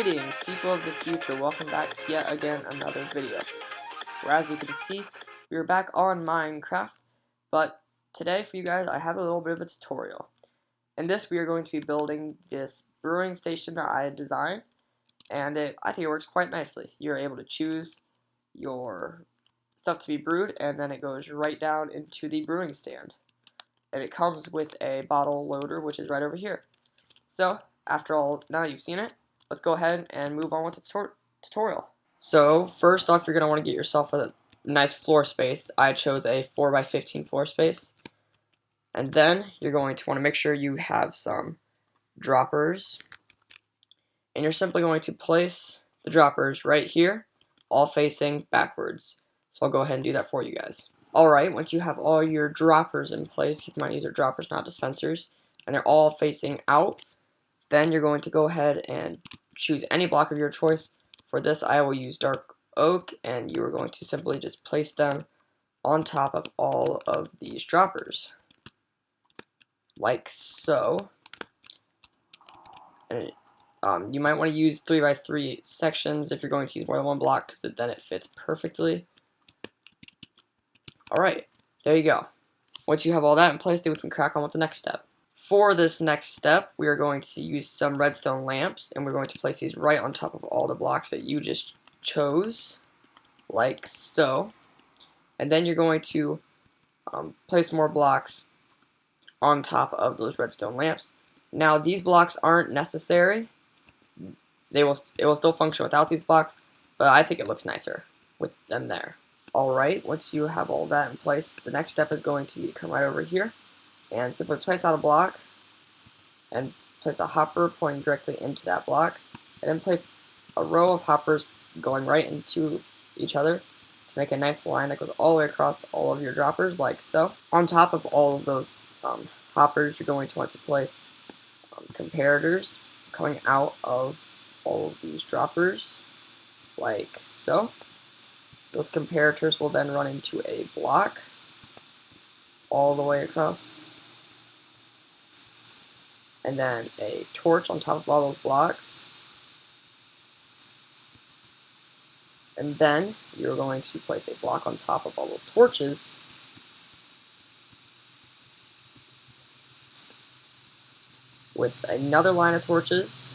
Greetings, people of the future. Welcome back to yet again another video. Where, as you can see, we are back on Minecraft, but today for you guys, I have a little bit of a tutorial. In this, we are going to be building this brewing station that I designed, and I think it works quite nicely. You're able to choose your stuff to be brewed, and then it goes right down into the brewing stand. And it comes with a bottle loader, which is right over here. So, after all, now you've seen it, let's go ahead and move on with the tutorial. So, first off, you're going to want to get yourself a nice floor space. I chose a 4x15 floor space. And then, you're going to want to make sure you have some droppers. And you're simply going to place the droppers right here, all facing backwards. So, I'll go ahead and do that for you guys. Alright, once you have all your droppers in place, keep in mind these are droppers, not dispensers, and they're all facing out, then you're going to go ahead and choose any block of your choice. For this, I will use dark oak, and you are going to simply just place them on top of all of these droppers, like so. And you might want to use 3x3 sections if you're going to use more than one block, because then it fits perfectly. Alright, there you go. Once you have all that in place, then we can crack on with the next step. For this next step, we are going to use some redstone lamps, and we're going to place these right on top of all the blocks that you just chose, like so. And then you're going to place more blocks on top of those redstone lamps. Now, these blocks aren't necessary. It will still function without these blocks, but I think it looks nicer with them there. Alright, once you have all that in place, the next step is going to be to come right over here and simply place out a block and place a hopper pointing directly into that block, and then place a row of hoppers going right into each other to make a nice line that goes all the way across all of your droppers, like so. On top of all of those hoppers, you're going to want to place comparators coming out of all of these droppers, like so. Those comparators will then run into a block all the way across, and then a torch on top of all those blocks. And then you're going to place a block on top of all those torches, with another line of torches,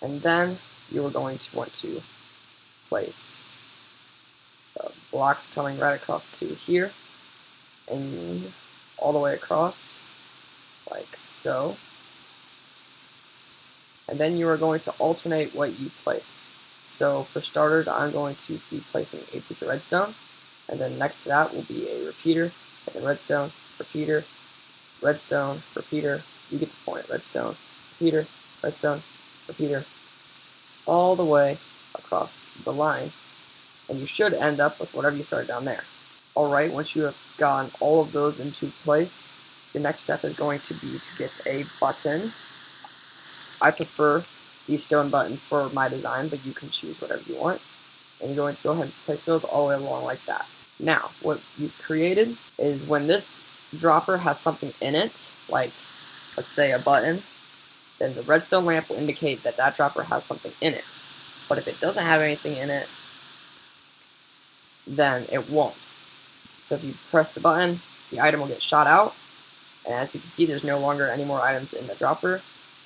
and then you are going to want to place blocks coming right across to here, and all the way across, like so. And then you are going to alternate what you place. So for starters, I'm going to be placing a piece of redstone, and then next to that will be a repeater, and then redstone, repeater, redstone, repeater. You get the point. Redstone, repeater, redstone, repeater, all the way across the line, and you should end up with whatever you started down there. Alright, once you have gotten all of those into place, your next step is going to be to get a button. I prefer the stone button for my design, but you can choose whatever you want. And you're going to go ahead and place those all the way along like that. Now, what you've created is when this dropper has something in it, like, let's say a button, then the redstone lamp will indicate that that dropper has something in it. But if it doesn't have anything in it, then it won't. So if you press the button, the item will get shot out, and as you can see, there's no longer any more items in the dropper.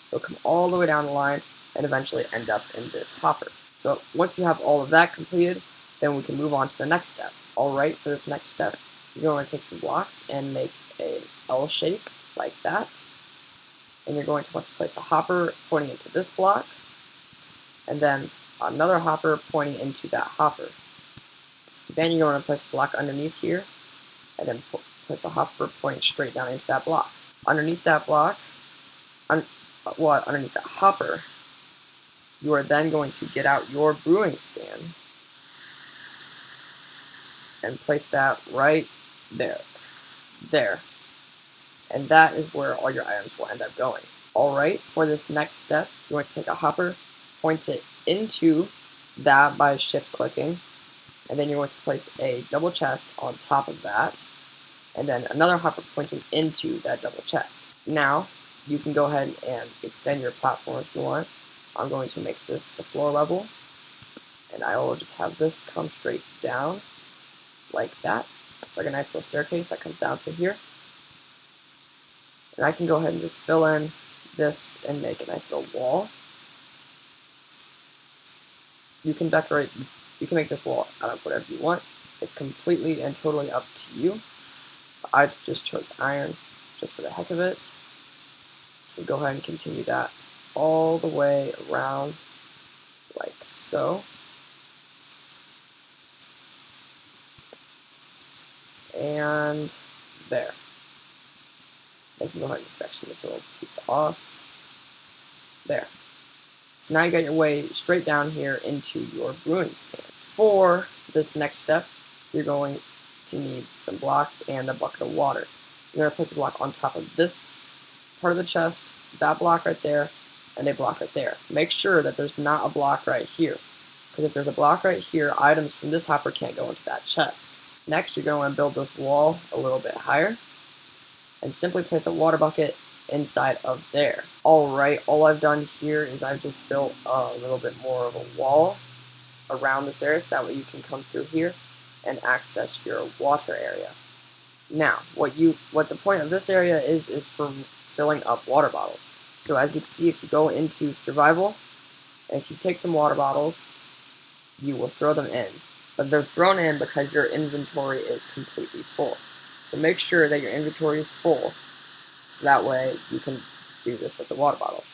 It'll come all the way down the line and eventually end up in this hopper. So once you have all of that completed, then we can move on to the next step. Alright, for this next step, you're going to take some blocks and make an L shape like that. And you're going to want to place a hopper pointing into this block, and then another hopper pointing into that hopper. Then you're going to place a block underneath here, and then place a hopper pointing straight down into that block. Underneath that block, underneath that hopper, you are then going to get out your brewing stand and place that right there. And that is where all your items will end up going. Alright, for this next step, you're going to take a hopper, point it into that by shift clicking, and then you're going to place a double chest on top of that, and then another hopper pointing into that double chest. Now, you can go ahead and extend your platform if you want. I'm going to make this the floor level, and I will just have this come straight down like that. It's like a nice little staircase that comes down to here. And I can go ahead and just fill in this and make a nice little wall. You can decorate, you can make this wall out of whatever you want. It's completely and totally up to you. I just chose iron just for the heck of it. So go ahead and continue that all the way around like so. And there. I can go ahead and section this little piece off. There. So now you got your way straight down here into your brewing stand. For this next step, you're going to need some blocks and a bucket of water. You're going to put the block on top of this part of the chest, that block right there, and a block right there. Make sure that there's not a block right here, because if there's a block right here, items from this hopper can't go into that chest. Next, you're going to want to build this wall a little bit higher, and simply place a water bucket inside of there. Alright, all I've done here is I've just built a little bit more of a wall around this area, so that way you can come through here and access your water area. Now, what the point of this area is for filling up water bottles. So as you can see, if you go into survival, and if you take some water bottles, you will throw them in. But they're thrown in because your inventory is completely full. So make sure that your inventory is full, so that way you can do this with the water bottles.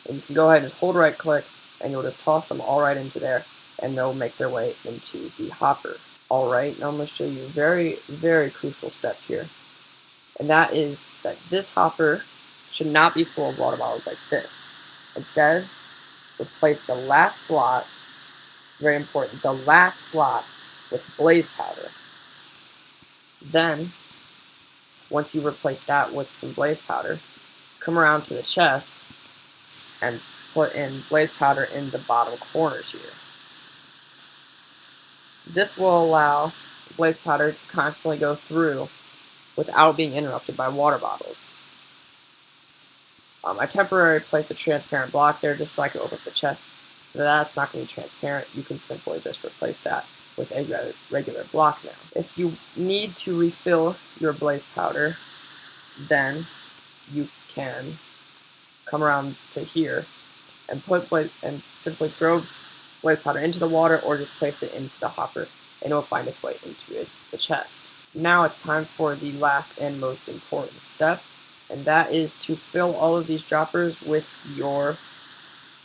And you can go ahead and just hold right click, and you'll just toss them all right into there, and they'll make their way into the hopper. Alright, now I'm going to show you a very, very crucial step here. And that is that this hopper should not be full of water bottles like this. Instead, replace the last slot, very important, the last slot with blaze powder. Then, once you replace that with some blaze powder, come around to the chest and put in blaze powder in the bottom corners here. This will allow blaze powder to constantly go through without being interrupted by water bottles. I temporarily placed a transparent block there just so I can open up the chest. That's not going to be transparent. You can simply just replace that with a regular block now. If you need to refill your blaze powder, then you can come around to here and simply throw blaze powder into the water, or just place it into the hopper and it will find its way into the chest. Now it's time for the last and most important step, and that is to fill all of these droppers with your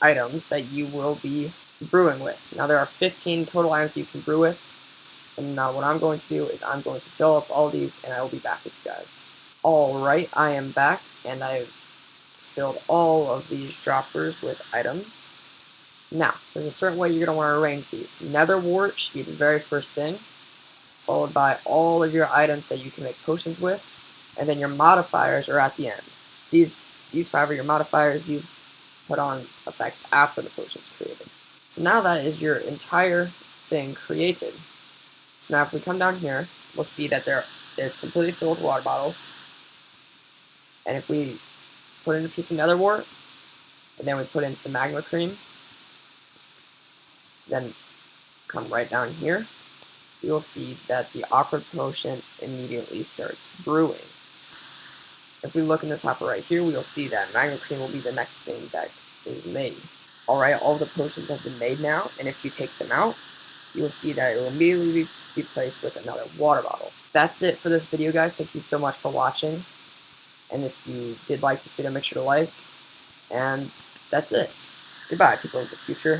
items that you will be brewing with. Now there are 15 total items you can brew with, and now what I'm going to do is I'm going to fill up all these and I will be back with you guys. Alright, I am back, and I've filled all of these droppers with items. Now, there's a certain way you're going to want to arrange these. Nether wart should be the very first thing, followed by all of your items that you can make potions with, and then your modifiers are at the end. These 5 are your modifiers. You put on effects after the potion's created. So now that is your entire thing created. So now if we come down here, we'll see that it's completely filled with water bottles. And if we put in a piece of nether wart, and then we put in some magma cream, then come right down here, you'll see that the awkward potion immediately starts brewing. If we look in this hopper right here, we'll see that magma cream will be the next thing that is made. Alright, all the potions have been made now, and if you take them out, you'll see that it will immediately be placed with another water bottle. That's it for this video, guys. Thank you so much for watching, and if you did like this video, make sure to like, and that's it. Goodbye, people of the future.